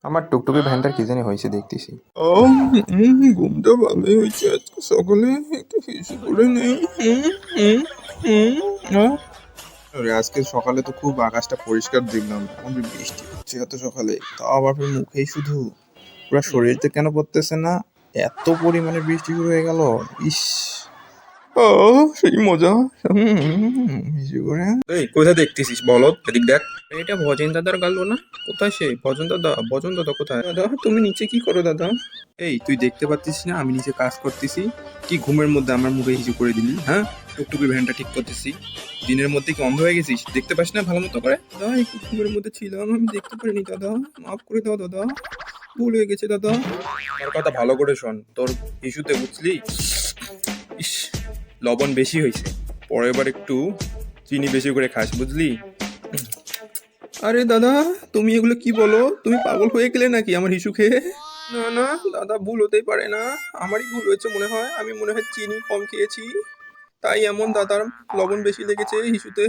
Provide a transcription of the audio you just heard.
আমার টুকটুকি ভ্যানটার কি জানি হয়েছে দেখতেছি। ঘুমটা ভালোই হয়েছে আজকে সকালে, একটু হিসু করে নেই। আরে আজকে সকালে তো খুব আকাশটা পরিষ্কার দেখলাম, এখন যে বৃষ্টি হচ্ছে এত সকালে, তাও আবার ফের মুখেই শুধু, পুরো শরীরতে কেন পড়তেছে না, এত পরিমাণে বৃষ্টি শুরু হয়ে গেল। ইস, ও সেই মজা। হিসু করে। এই কোথায় দেখতেছিস বলো, এদিক দেখ। এটা ভজেন দাদার গাল না? কোথায় সে ভজন দাদা? ভজন দাদা কোথায়? দাদা তুমি নিচে কি করো দাদা? এই তুই দেখতে পাচ্ছিস না আমি নিচে কাজ করতেছি? কি ঘুমের মধ্যে আমার মুখে হিসু করে দিলি, হ্যাঁ? টুকটুকি ভ্যানটা ঠিক করতেছি। দিনের মধ্যে কি অন্ধ হয়ে গেছিস, দেখতে পাস না ভালো মতো করে? দাদা একটু ঘুমের মধ্যে ছিলাম, আমি দেখতে পারিনি দাদা, মাফ করে দাও দাদা, ভুল হয়ে গেছে দাদা। আমার কথা ভালো করে শোন, তোর ইস্যুতে বুঝলি, ইস, লবণ বেশি হয়েছে, পরের বার একটু চিনি বেশি করে খাস, বুঝলি? আরে দাদা, তুমি এগুলো কি বলো? তুমি পাগল হয়ে গেলে নাকি আমার হিসু খেয়ে? না না দাদা, ভুল হতেই পারে না, আমারই ভুল হয়েছে মনে হয়, আমি মনে হয় চিনি কম খেয়েছি, তাই এমন দাদার লবণ বেশি লেগেছে হিসুতে।